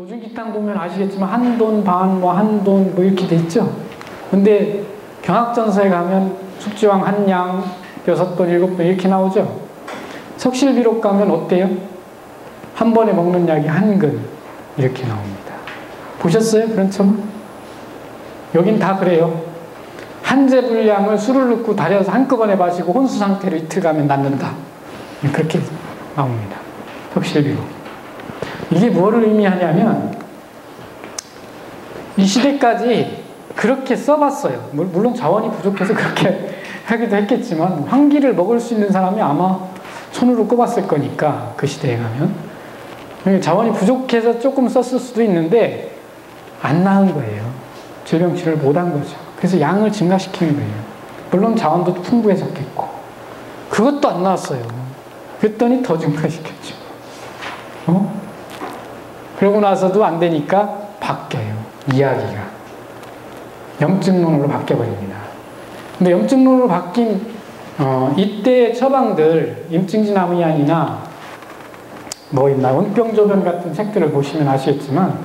보증기탕 보면 아시겠지만 한돈 반, 뭐 한돈 뭐 이렇게 돼 있죠. 근데 경학전서에 가면 숙지왕 한양, 6돈, 7돈 이렇게 나오죠. 석실비록 가면 어때요? 한 번에 먹는 약이 한근 이렇게 나옵니다. 보셨어요? 그런 점? 여긴 다 그래요. 한제 분량을 술을 넣고 달여서 한꺼번에 마시고 혼수 상태로 이틀 가면 낫는다. 그렇게 나옵니다. 석실비록. 이게 뭐를 의미하냐면 이 시대까지 그렇게 써봤어요. 물론 자원이 부족해서 그렇게 하기도 했겠지만 황기를 먹을 수 있는 사람이 아마 손으로 꼽았을 거니까 그 시대에 가면 자원이 부족해서 조금 썼을 수도 있는데 안 나은 거예요. 질병 치료를 못한 거죠. 그래서 양을 증가시키는 거예요. 물론 자원도 풍부해졌겠고 그것도 안 나왔어요. 그랬더니 더 증가시켰죠. 그러고 나서도 안 되니까 바뀌어요. 이야기가 염증론으로 바뀌어버립니다. 근데 염증론으로 바뀐 이때의 처방들 임증진암의안이나 뭐 있나 원병조변 같은 책들을 보시면 아시겠지만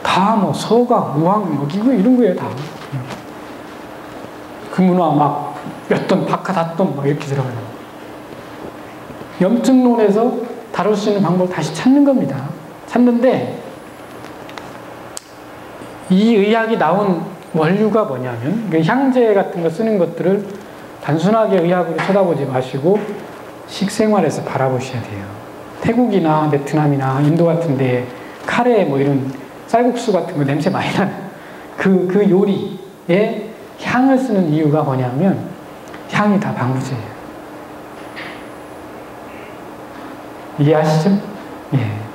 다 뭐 서가, 우황, 뭐 이런 거예요. 다 금은화 막 몇 돈, 박하닷돈 막 이렇게 들어가요. 염증론에서 다룰 수 있는 방법을 다시 찾는 겁니다. 찾는데 이 의학이 나온 원류가 뭐냐면 향제 같은 거 쓰는 것들을 단순하게 의학으로 쳐다보지 마시고 식생활에서 바라보셔야 돼요. 태국이나 베트남이나 인도 같은 데 카레 뭐 이런 쌀국수 같은 거 냄새 많이 나는 그 요리에 향을 쓰는 이유가 뭐냐면 향이 다 방부제예요. 이해하시죠? 예.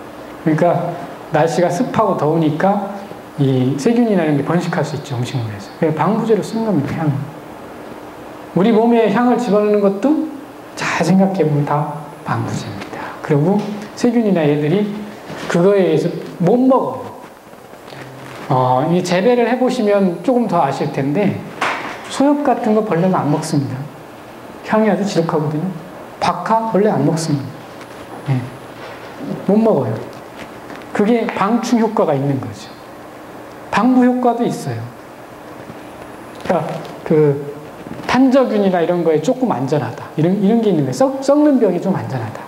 그러니까 날씨가 습하고 더우니까 이 세균이나 이런 게 번식할 수 있죠. 음식물에서. 그래서 방부제로 쓰는 겁니다. 향을. 우리 몸에 향을 집어넣는 것도 잘 생각해보면 다 방부제입니다. 그리고 세균이나 얘들이 그거에 의해서 못 먹어요. 이 재배를 해보시면 조금 더 아실 텐데 소엽 같은 거 벌레는 안 먹습니다. 향이 아주 지독하거든요. 박하 벌레 안 먹습니다. 예. 못 먹어요. 그게 방충 효과가 있는 거죠. 방부 효과도 있어요. 그러니까 그 탄저균이나 이런 거에 조금 안전하다. 이런 게 있는 거예요. 썩는 병이 좀 안전하다.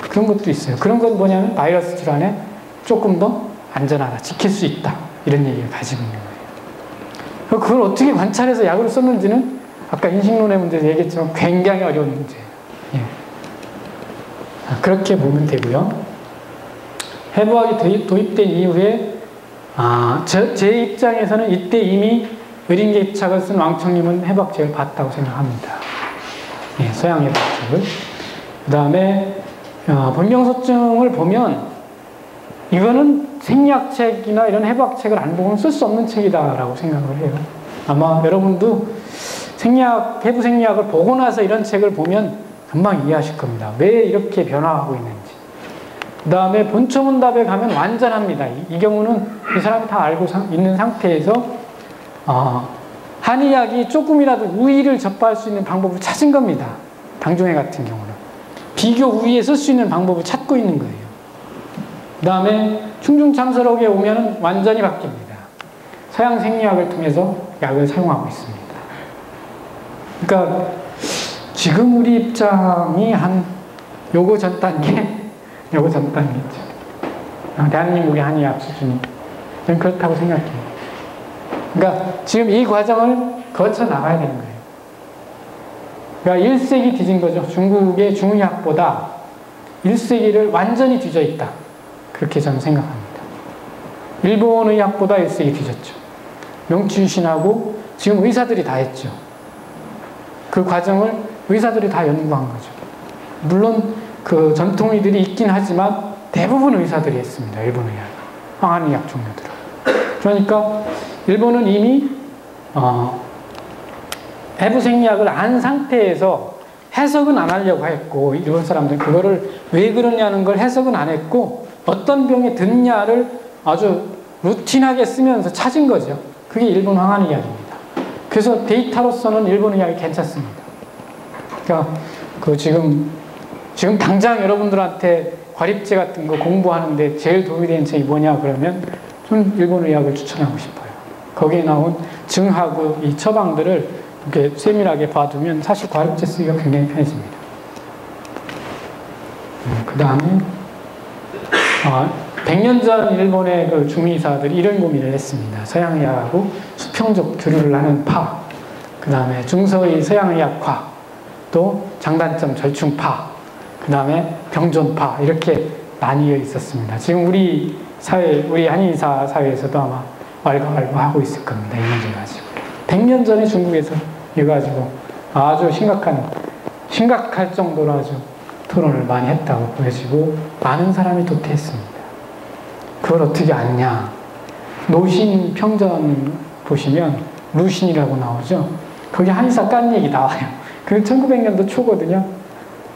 그런 것도 있어요. 그런 건 뭐냐면 바이러스 질환에 조금 더 안전하다. 지킬 수 있다. 이런 얘기를 가지고 있는 거예요. 그걸 어떻게 관찰해서 약으로 썼는지는 아까 인식론의 문제에서 얘기했지만 굉장히 어려운 문제예요. 예. 그렇게 보면 되고요. 해부학이 도입된 이후에 제 입장에서는 이때 이미 의린개입착을 쓴 왕청님은 해부학책을 봤다고 생각합니다. 예, 서양 해부학책을. 그 다음에 본병소증을 보면 이거는 생리학책이나 이런 해부학책을 안 보면 쓸 수 없는 책이다라고 생각을 해요. 아마 여러분도 해부 생리학을 보고 나서 이런 책을 보면 금방 이해하실 겁니다. 왜 이렇게 변화하고 있는지. 그 다음에 본초문답에 가면 완전합니다. 이 경우는 이 사람이 다 알고 있는 상태에서 한의학이 조금이라도 우위를 접할 수 있는 방법을 찾은 겁니다. 당종회 같은 경우는. 비교 우위에 쓸 수 있는 방법을 찾고 있는 거예요. 그 다음에 충중참설옥에 오면 완전히 바뀝니다. 서양 생리학을 통해서 약을 사용하고 있습니다. 그러니까 지금 우리 입장이 요거 전 단계 요거 전 단계죠. 대한민국의 한의학 수준이 저는 그렇다고 생각해요. 그러니까 지금 이 과정을 거쳐 나가야 되는 거예요. 그러니까 1세기 뒤진 거죠. 중국의 중의학보다 1세기를 완전히 뒤져 있다. 그렇게 저는 생각합니다. 일본 의학보다 1세기 뒤졌죠. 명치유신하고 지금 의사들이 다 했죠. 그 과정을 의사들이 다 연구한 거죠. 물론 그 전통의들이 있긴 하지만 대부분 의사들이 했습니다. 일본 의학, 황한의학 종류들은. 그러니까 일본은 이미 해부 생리학을 안 상태에서 해석은 안 하려고 했고 일본 사람들은 그거를 왜 그러냐는 걸 해석은 안 했고 어떤 병에 듣냐를 아주 루틴하게 쓰면서 찾은 거죠. 그게 일본 황한의학입니다. 그래서 데이터로서는 일본 의학이 괜찮습니다. 그러니까 지금 당장 여러분들한테 과립제 같은 거 공부하는데 제일 도움이 되는 책이 뭐냐 그러면 저는 일본의학을 추천하고 싶어요. 거기에 나온 증하고 이 처방들을 이렇게 세밀하게 봐두면 사실 과립제 쓰기가 굉장히 편해집니다. 그 다음에 100년 전 일본의 그 중의사들이 이런 고민을 했습니다. 서양의학하고 수평적 교류를 하는 파, 그 다음에 중서의 서양의학파, 또 장단점 절충파, 그 다음에 병존파, 이렇게 나뉘어 있었습니다. 지금 우리 사회, 우리 한의사 사회에서도 아마 왈가왈부하고 있을 겁니다. 이 문제 가지고. 100년 전에 중국에서 이거 가지고 아주 심각할 정도로 아주 토론을 많이 했다고 보여지고 많은 사람이 도태했습니다. 그걸 어떻게 아냐? 노신 평전 보시면 루신이라고 나오죠. 거기 한의사 깐 얘기 나와요. 그 1900년도 초거든요.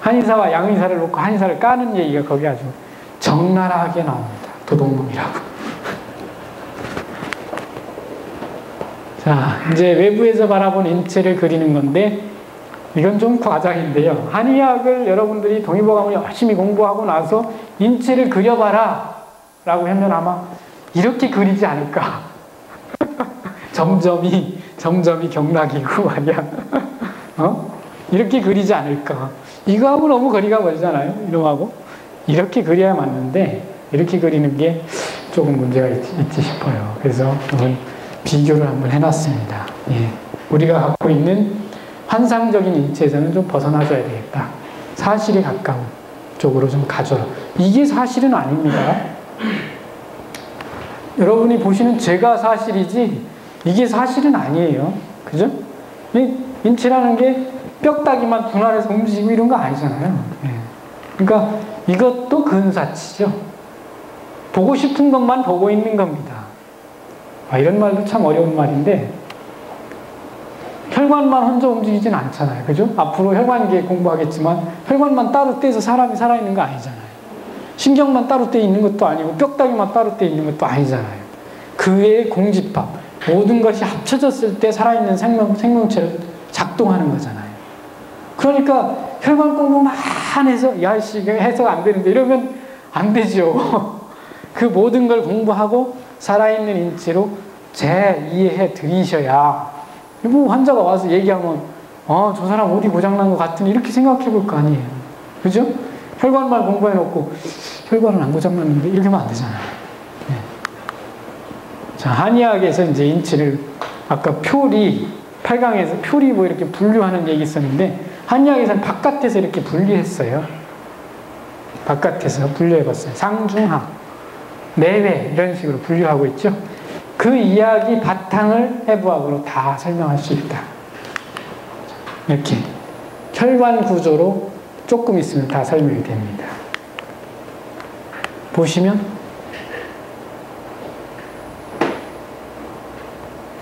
한의사와 양의사를 놓고 한의사를 까는 얘기가 거기 아주 적나라하게 나옵니다. 도둑놈이라고. 자, 이제 외부에서 바라본 인체를 그리는 건데 이건 좀 과장인데요. 한의학을 여러분들이 동의보감을 열심히 공부하고 나서 인체를 그려봐라 라고 하면 아마 이렇게 그리지 않을까. 점점이 경락이고 말이야. 이렇게 그리지 않을까. 이거하고 너무 거리가 멀잖아요. 이놈하고. 이렇게 그려야 맞는데 이렇게 그리는 게 조금 문제가 있지 싶어요. 그래서 오늘 비교를 한번 해놨습니다. 예. 우리가 갖고 있는 환상적인 인체에서는 좀 벗어나줘야 되겠다. 사실에 가까운 쪽으로 좀 가줘라. 이게 사실은 아닙니다. 여러분이 보시는 제가 사실이지 이게 사실은 아니에요. 그죠? 인체라는 게 뼈다귀만 분할해서 움직이고 이런 거 아니잖아요. 예. 그러니까 이것도 근사치죠. 보고 싶은 것만 보고 있는 겁니다. 이런 말도 참 어려운 말인데 혈관만 혼자 움직이진 않잖아요. 그죠? 앞으로 혈관계 공부하겠지만 혈관만 따로 떼서 사람이 살아있는 거 아니잖아요. 신경만 따로 떼 있는 것도 아니고 뼈다귀만 따로 떼 있는 것도 아니잖아요. 그 외의 공집합, 모든 것이 합쳐졌을 때 살아있는 생명체로 작동하는 거잖아요. 그러니까 혈관 공부만 해서 야씨 해석 안 되는데 이러면 안 되죠. 그 모든 걸 공부하고 살아있는 인체로 이해해 드리셔야 뭐 환자가 와서 얘기하면 저 사람 어디 고장난 것 같으니 이렇게 생각해 볼 거 아니에요. 그죠? 혈관만 공부해 놓고 혈관은 안 고장났는데 이렇게 하면 안 되잖아요. 네. 자, 한의학에서 이제 인체를 아까 표리 8강에서 표리 뭐 이렇게 분류하는 얘기 있었는데 한의학에서는 바깥에서 이렇게 분류했어요. 바깥에서 분류해봤어요. 상중하, 내외 이런 식으로 분류하고 있죠. 그 이야기 바탕을 해부학으로 다 설명할 수 있다. 이렇게 혈관 구조로 조금 있으면 다 설명이 됩니다. 보시면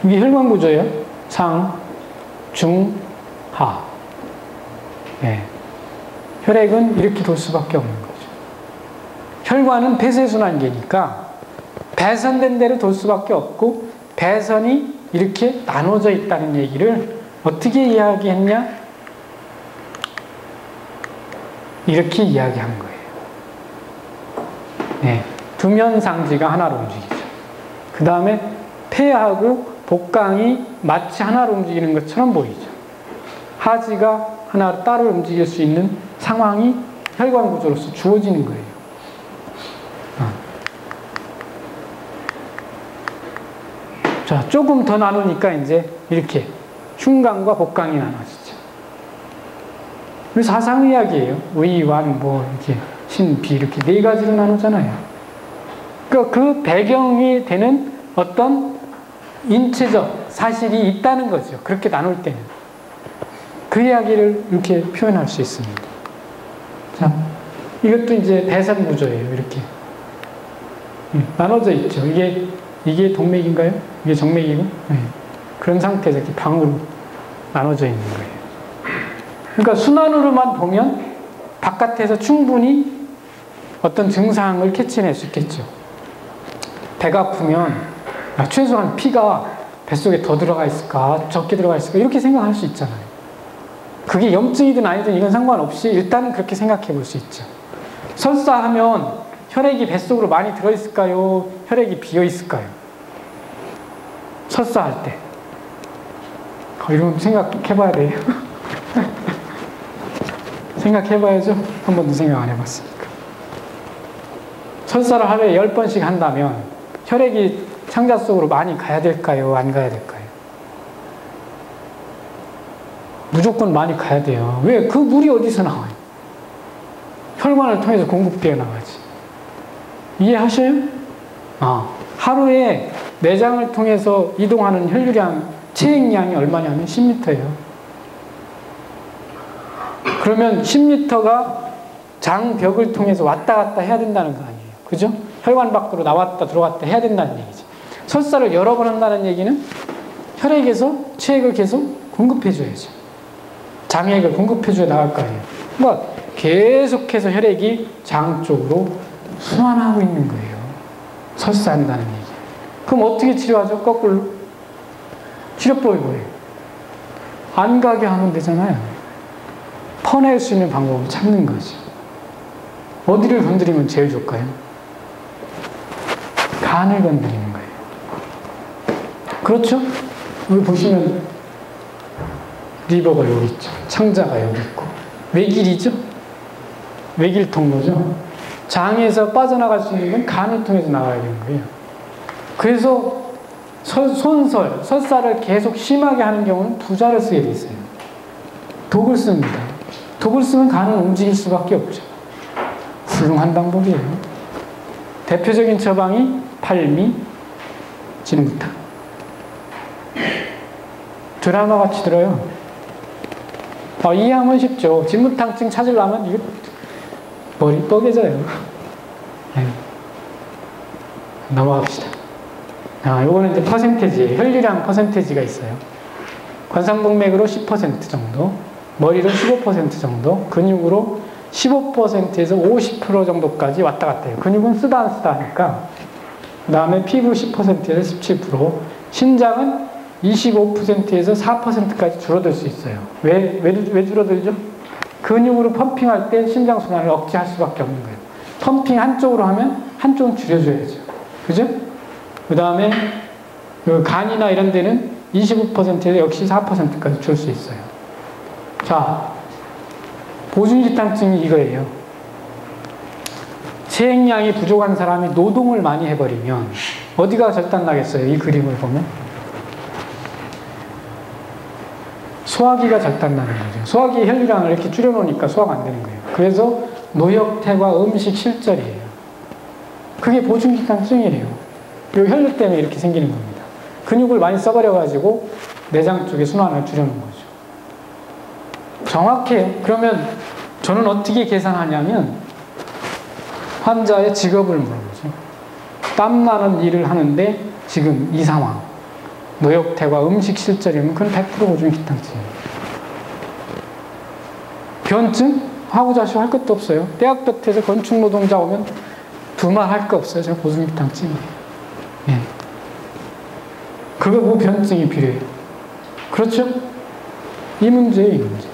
이게 혈관 구조예요. 상, 중, 하. 네. 혈액은 이렇게 돌 수밖에 없는 거죠. 혈관은 폐쇄순환계니까 배선된 대로 돌 수밖에 없고 배선이 이렇게 나눠져 있다는 얘기를 어떻게 이야기했냐? 이렇게 이야기한 거예요. 네. 두면상지가 하나로 움직이죠. 그 다음에 폐하고 복강이 마치 하나로 움직이는 것처럼 보이죠. 하지가 하나 따로 움직일 수 있는 상황이 혈관 구조로서 주어지는 거예요. 자, 조금 더 나누니까 이제 이렇게 흉강과 복강이 나눠지죠. 그래서 사상의학이에요. 의, 완, 뭐 이렇게 신, 비 이렇게 네 가지로 나누잖아요. 그러니까 그 배경이 되는 어떤 인체적 사실이 있다는 거죠. 그렇게 나눌 때는. 그 이야기를 이렇게 표현할 수 있습니다. 자, 이것도 이제 배선 구조예요. 이렇게. 나눠져 있죠. 이게 동맥인가요? 이게 정맥이고? 네. 그런 상태에서 이렇게 방으로 나눠져 있는 거예요. 그러니까 순환으로만 보면 바깥에서 충분히 어떤 증상을 캐치해낼 수 있겠죠. 배가 아프면 최소한 피가 뱃속에 더 들어가 있을까? 적게 들어가 있을까? 이렇게 생각할 수 있잖아요. 그게 염증이든 아니든 이건 상관없이 일단은 그렇게 생각해 볼 수 있죠. 설사하면 혈액이 뱃속으로 많이 들어있을까요? 혈액이 비어있을까요? 설사할 때. 이런 생각해봐야 돼요. 생각해봐야죠. 한 번도 생각 안 해봤으니까. 설사를 하루에 10번씩 한다면 혈액이 창자 속으로 많이 가야 될까요? 안 가야 될까요? 무조건 많이 가야 돼요. 왜? 그 물이 어디서 나와요? 혈관을 통해서 공급되어 나가지. 이해하셔요? 하루에 내장을 통해서 이동하는 혈류량, 체액량이 얼마냐면 10리터예요. 그러면 10리터가 장벽을 통해서 왔다 갔다 해야 된다는 거 아니에요. 그죠? 혈관 밖으로 나왔다 들어왔다 해야 된다는 얘기지. 설사를 여러 번 한다는 얘기는 혈액에서 체액을 계속 공급해줘야죠. 장액을 공급해줘야 나갈 거 아니에요. 그러니까 계속해서 혈액이 장 쪽으로 순환하고 있는 거예요. 설사한다는 얘기. 그럼 어떻게 치료하죠? 거꾸로. 치료법이 뭐예요? 안 가게 하면 되잖아요. 퍼낼 수 있는 방법을 찾는 거죠. 어디를 건드리면 제일 좋을까요? 간을 건드리는 거예요. 그렇죠? 여기 보시면 리버가 여기 있죠. 창자가 여기 있고. 외길이죠? 외길 통로죠? 장에서 빠져나갈 수 있는 건 간을 통해서 나가야 되는 거예요. 그래서 설사를 계속 심하게 하는 경우는 부자를 쓰게 돼 있어요. 독을 씁니다. 독을 쓰면 간은 움직일 수밖에 없죠. 훌륭한 방법이에요. 대표적인 처방이 팔미, 진무탕. 드라마 같이 들어요. 이해하면 쉽죠. 진무탕증 찾으려면 이거 머리 뻐개져요. 네. 넘어갑시다. 요거는 이제 퍼센테지예요. 혈류량 퍼센테지가 있어요. 관상동맥으로 10% 정도, 머리로 15% 정도, 근육으로 15%에서 50% 정도까지 왔다 갔다 해요. 근육은 쓰다 안 쓰다 하니까. 그 다음에 피부 10%에서 17%, 신장은 25%에서 4%까지 줄어들 수 있어요. 왜 줄어들죠? 근육으로 펌핑할 때 신장순환을 억제할 수밖에 없는 거예요. 펌핑 한쪽으로 하면 한쪽은 줄여줘야죠. 그죠? 그 다음에 간이나 이런 데는 25%에서 역시 4%까지 줄 수 있어요. 자, 보증기탕증이 이거예요. 체액량이 부족한 사람이 노동을 많이 해버리면 어디가 절단나겠어요? 이 그림을 보면 소화기가 절단나는 거죠. 소화기 혈류량을 이렇게 줄여놓으니까 소화가 안 되는 거예요. 그래서 노역퇴과 음식 실절이에요. 그게 보증기탕증이래요. 이 혈류 때문에 이렇게 생기는 겁니다. 근육을 많이 써버려가지고 내장 쪽에 순환을 줄여놓은 거죠. 정확해요. 그러면 저는 어떻게 계산하냐면 환자의 직업을 물어보죠. 땀나는 일을 하는데 지금 이 상황, 노역퇴과 음식 실절이면 그건 100% 보증기탕증이에요. 변증? 하고 자시고 할 것도 없어요. 대학볕에서 건축노동자 오면 두말 할 거 없어요. 저 보증기탕증이에요. 예. 그거 뭐 변증이 필요해요. 그렇죠? 이 문제예요, 이 문제.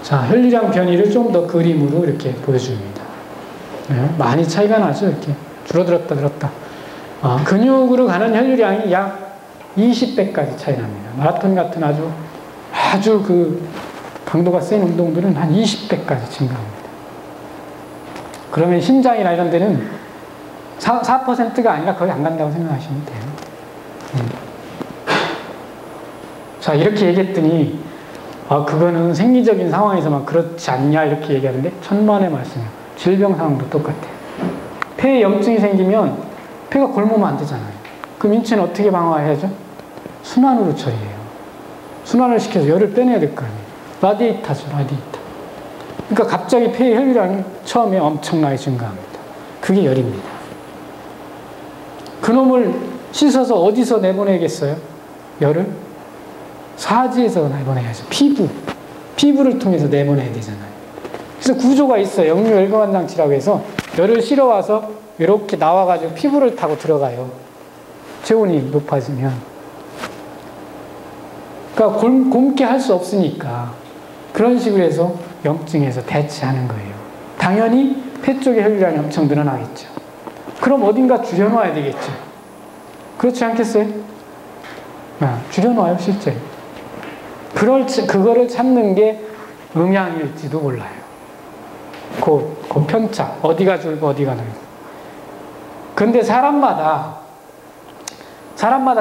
자, 혈류량 변이를 좀 더 그림으로 이렇게 보여줍니다. 네, 많이 차이가 나죠, 이렇게. 줄어들었다, 늘었다. 근육으로 가는 혈류량이 약 20배까지 차이 납니다. 마라톤 같은 아주 그 강도가 센 운동들은 한 20배까지 증가합니다. 그러면 심장이나 이런 데는 4%가 아니라 거의 안 간다고 생각하시면 돼요. 자, 이렇게 얘기했더니 그거는 생리적인 상황에서만 그렇지 않냐 이렇게 얘기하는데 천만의 말씀이에요. 질병 상황도 똑같아요. 폐에 염증이 생기면 폐가 굶으면 안 되잖아요. 그럼 인체는 어떻게 방어해야죠? 순환으로 처리해요. 순환을 시켜서 열을 빼내야 될 거 아니에요. 라디에이터죠, 라디에이터. 그러니까 갑자기 폐의 혈류량이 처음에 엄청나게 증가합니다. 그게 열입니다. 그놈을 씻어서 어디서 내보내겠어요? 열을? 사지에서 내보내야죠. 피부를 통해서 내보내야 되잖아요. 그래서 구조가 있어요. 역류열관장치라고 해서 열을 실어와서 이렇게 나와가지고 피부를 타고 들어가요. 체온이 높아지면. 그러니까 곰게 할 수 없으니까 그런 식으로 해서 염증에서 대체하는 거예요. 당연히 폐 쪽에 혈류량이 엄청 늘어나겠죠. 그럼 어딘가 줄여놔야 되겠죠. 그렇지 않겠어요? 줄여놔요, 실제. 그거를 찾는 게 음양일지도 몰라요. 그 편차, 어디가 줄고 어디가 늘고. 근데 사람마다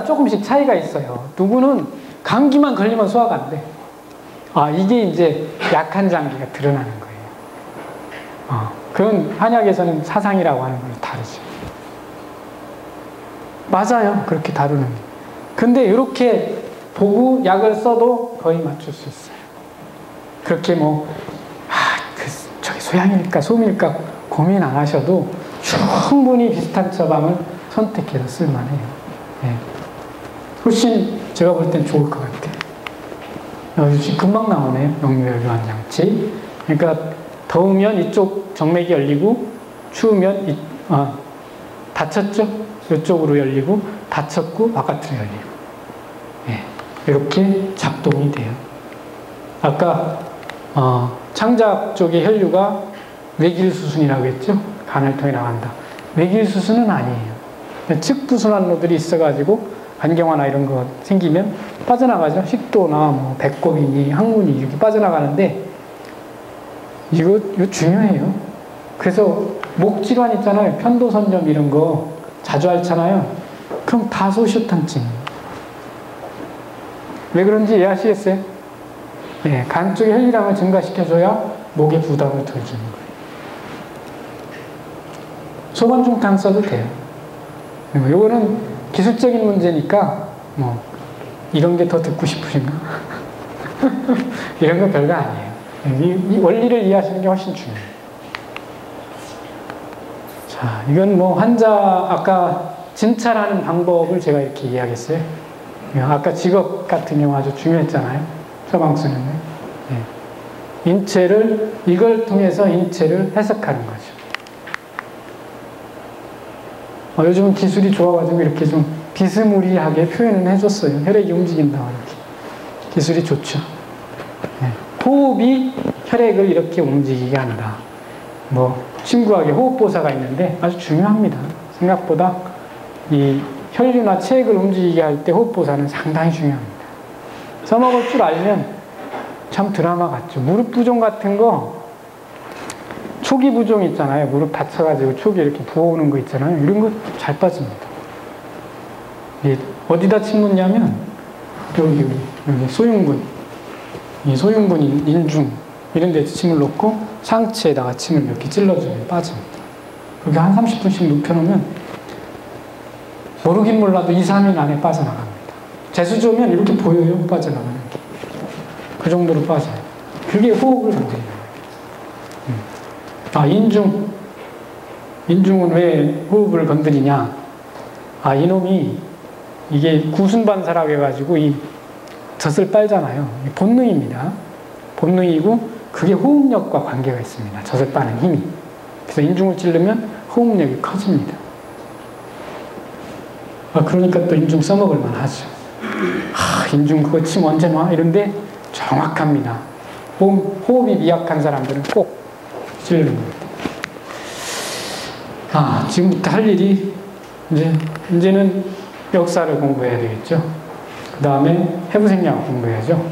조금씩 차이가 있어요. 누구는 감기만 걸리면 소화가 안 돼. 이게 이제 약한 장기가 드러나는 거예요. 그건 한약에서는 사상이라고 하는 걸로 다르죠. 맞아요. 그렇게 다루는 게. 근데 이렇게 보고 약을 써도 거의 맞출 수 있어요. 그렇게 저기 소양일까 소음일까 고민 안 하셔도 충분히 비슷한 처방을 선택해서 쓸만해요. 네. 훨씬 제가 볼 땐 좋을 것 같아요. 지금 금방 나오네요. 역류혈관장치. 그러니까 더우면 이쪽 정맥이 열리고 추우면 닫혔죠? 이쪽으로 열리고 닫혔고 바깥으로 열리고. 네. 이렇게 작동이 돼요. 아까 창작 쪽의 혈류가 외길수순이라고 했죠? 간을 통해 나간다. 외길수순은 아니에요. 측부순환로들이 있어가지고 간경화나 이런 거 생기면 빠져나가죠. 식도나 배꼽이니 항문이 이렇게 빠져나가는데 이거 중요해요. 그래서 목 질환 있잖아요. 편도선염 이런 거 자주 앓잖아요. 그럼 다 소시오탄증이에요. 왜 그런지 이해하시겠어요? 네, 간 쪽의 혈류량을 증가시켜줘야 목의 부담을 덜 주는 거예요. 소반중탕 써도 돼요. 요거는 기술적인 문제니까 이런 게 더 듣고 싶으신가? 이런 거 별거 아니에요. 이 원리를 이해하시는 게 훨씬 중요해요. 자, 이건 환자 아까 진찰하는 방법을 제가 이렇게 이해하겠어요. 아까 직업 같은 경우 아주 중요했잖아요. 처방 쓰는 거. 네. 이걸 통해서 인체를 해석하는 거죠. 요즘은 기술이 좋아가지고 이렇게 좀 비스무리하게 표현을 해줬어요. 혈액이 움직인다. 이렇게. 기술이 좋죠. 네. 호흡이 혈액을 이렇게 움직이게 한다. 심구하게 호흡보사가 있는데 아주 중요합니다. 생각보다 이 혈류나 체액을 움직이게 할 때 호흡보사는 상당히 중요합니다. 써먹을 줄 알면 참 드라마 같죠. 무릎 부종 같은 거, 초기 부종 있잖아요. 무릎 다쳐가지고 초기 이렇게 부어오는 거 있잖아요. 이런 거 잘 빠집니다. 어디다 침 묻냐면 여기 소흉근, 이 소흉근 인중 이런 데 침을 놓고 상체에다가 침을 이렇게 찔러주면 빠집니다. 그렇게 한 30분씩 눕혀놓으면 모르긴 몰라도 2, 3일 안에 빠져나갑니다. 재수조면 이렇게 보여요. 빠져나가는 게. 그 정도로 빠져요. 그게 호흡을 건드리는 거예요. 인중은 왜 호흡을 건드리냐? 이놈이 이게 구순반사라고 해가지고 이 젖을 빨잖아요. 본능입니다. 본능이고 그게 호흡력과 관계가 있습니다. 젖을 빠는 힘이. 그래서 인중을 찌르면 호흡력이 커집니다. 그러니까 또 인중 써먹을 만하죠. 인중 그거 침 언제 놔? 이런데 정확합니다. 호흡이 미약한 사람들은 꼭 찌르는 겁니다. 지금부터 할 일이 이제는 역사를 공부해야 되겠죠. 그 다음에 해부생략 공부해야죠.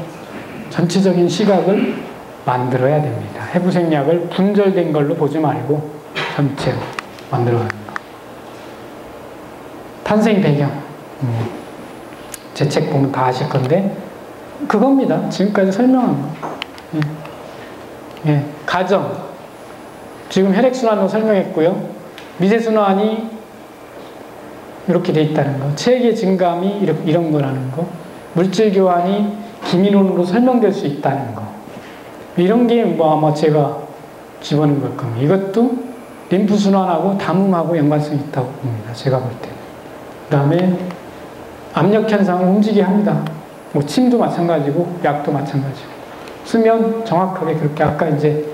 전체적인 시각을 만들어야 됩니다. 해부생략을 분절된 걸로 보지 말고 전체로 만들어가는 거. 탄생 배경. 제 책 보면 다 아실 건데 그겁니다. 지금까지 설명한 거. 가정. 지금 혈액순환로 설명했고요. 미세순환이 이렇게 돼 있다는 거. 체액의 증감이 이런 거라는 거. 물질 교환이 기미론으로 설명될 수 있다는 거. 이런 게 아마 제가 집어넣은 걸 겁니다. 이것도 림프순환하고 담음하고 연관성이 있다고 봅니다. 제가 볼 때. 그 다음에 압력 현상을 움직이게 합니다. 침도 마찬가지고 약도 마찬가지고. 쓰면 정확하게 그렇게 아까 이제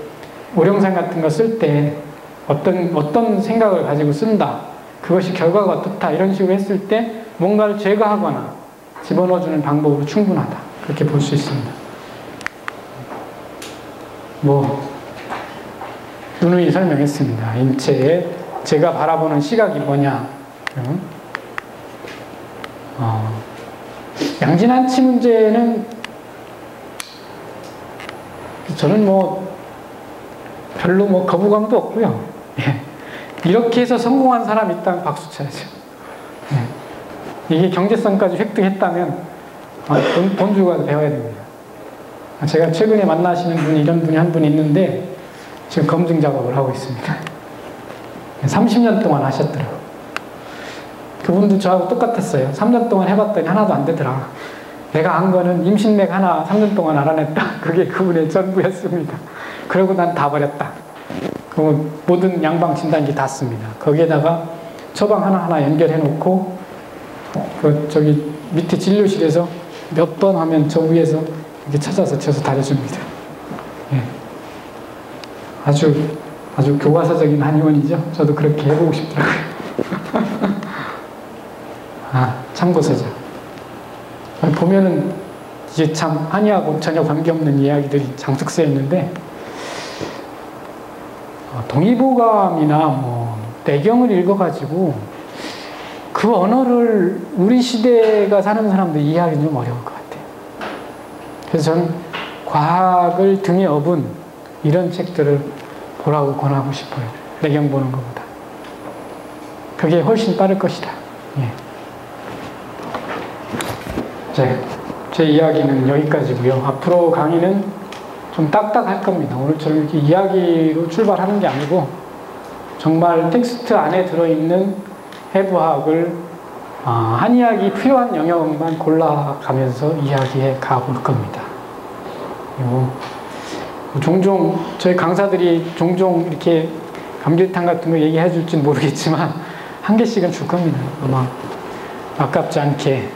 오령산 같은 거 쓸 때 어떤 생각을 가지고 쓴다. 그것이 결과가 어떻다. 이런 식으로 했을 때 뭔가를 제거하거나 집어넣어주는 방법으로 충분하다. 그렇게 볼 수 있습니다. 누누이 설명했습니다. 인체에 제가 바라보는 시각이 뭐냐. 양진안치 문제는 저는 별로 거부감도 없고요. 예. 이렇게 해서 성공한 사람이 있다면 박수 쳐야죠. 예. 이게 경제성까지 획득했다면 돈 주고 가서 배워야 됩니다. 제가 최근에 만나시는 분이 이런 분이 한 분 있는데 지금 검증 작업을 하고 있습니다. 30년 동안 하셨더라고요. 그분도 저하고 똑같았어요. 3년 동안 해봤더니 하나도 안 되더라. 내가 한 거는 임신맥 하나 3년 동안 알아냈다. 그게 그분의 전부였습니다. 그러고 난 다 버렸다. 그리고 모든 양방 진단기 다 씁니다. 거기에다가 처방 하나하나 연결해 놓고 저기 밑에 진료실에서 몇 번 하면 저 위에서 이렇게 찾아서 쳐서 다려줍니다. 예. 아주 교과서적인 한의원이죠. 저도 그렇게 해보고 싶더라고요. 참고서죠. 보면은 이게 참 한의하고 전혀 관계없는 이야기들이 장식 쓰여 있는데 동의보감이나 내경을 읽어가지고 그 언어를 우리 시대가 사는 사람들 이해하기는 좀 어려울 것 같아요. 그래서 저는 과학을 등에 업은 이런 책들을 보라고 권하고 싶어요. 내경 보는 것보다. 그게 훨씬 빠를 것이다. 예. 제 이야기는 여기까지고요. 앞으로 강의는 좀 딱딱할 겁니다. 오늘처럼 이렇게 이야기로 출발하는 게 아니고 정말 텍스트 안에 들어있는 해부학을 한의학이 필요한 영역만 골라가면서 이야기해 가볼 겁니다. 그리고 종종 저희 강사들이 종종 이렇게 감길탕 같은 거 얘기해 줄지는 모르겠지만 한 개씩은 줄 겁니다. 아마 아깝지 않게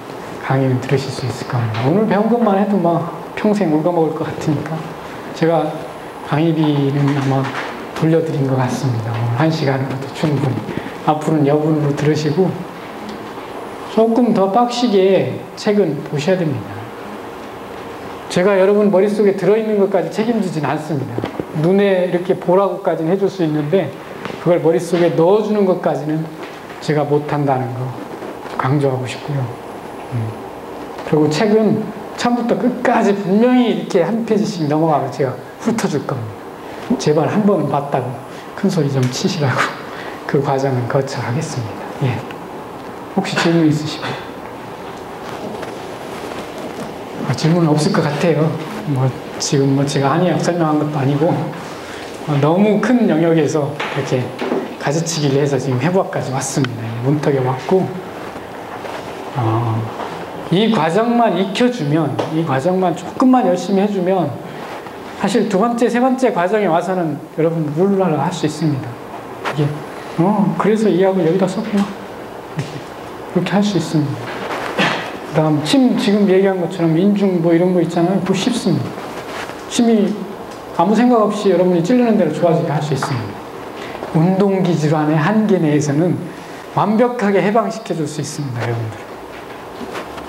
강의는 들으실 수 있을 겁니다. 오늘 배운 것만 해도 평생 울거먹을 것 같으니까 제가 강의비는 아마 돌려드린 것 같습니다. 오늘 1시간으로도 충분히. 앞으로는 여분으로 들으시고 조금 더 빡시게 책은 보셔야 됩니다. 제가 여러분 머릿속에 들어있는 것까지 책임지진 않습니다. 눈에 이렇게 보라고까지는 해줄 수 있는데 그걸 머릿속에 넣어주는 것까지는 제가 못한다는 거 강조하고 싶고요. 그리고 책은 처음부터 끝까지 분명히 이렇게 한 페이지씩 넘어가고 제가 훑어줄 겁니다. 제발 한 번은 봤다고 큰 소리 좀 치시라고 그 과정은 거쳐가겠습니다. 예. 혹시 질문 있으시면? 질문은 없을 것 같아요. 지금 제가 한의학 설명한 것도 아니고 너무 큰 영역에서 이렇게 가지치기를 해서 지금 해부학까지 왔습니다. 문턱에 왔고 이 과정만 익혀주면, 이 과정만 조금만 열심히 해주면 사실 두 번째, 세 번째 과정에 와서는 여러분 룰루랄라 할 수 있습니다. 이게 그래서 이 약을 여기다 썼구나 이렇게 할 수 있습니다. 그 다음 침 지금 얘기한 것처럼 인중 이런 거 있잖아요. 그거 쉽습니다. 침이 아무 생각 없이 여러분이 찌르는 대로 좋아지게 할 수 있습니다. 운동기 질환의 한계 내에서는 완벽하게 해방시켜 줄 수 있습니다. 여러분들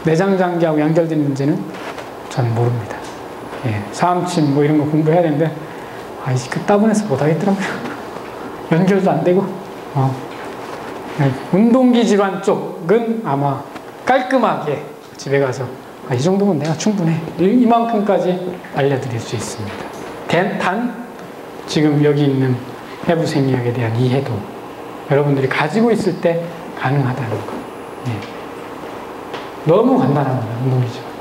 내장장기하고 연결된 문제는 저는 모릅니다. 예, 사암침 이런 거 공부해야 되는데 그 따분해서 못하겠더라고요. 연결도 안 되고 운동기 질환 쪽은 아마 깔끔하게 집에 가서 이 정도면 내가 충분해 이만큼까지 알려드릴 수 있습니다. 단 지금 여기 있는 해부생리학에 대한 이해도 여러분들이 가지고 있을 때 가능하다는 거. 예. 너무 간단합니다. 운동기 질환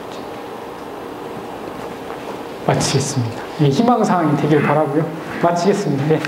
마치겠습니다. 희망사항이 되길 바라고요. 마치겠습니다. 네.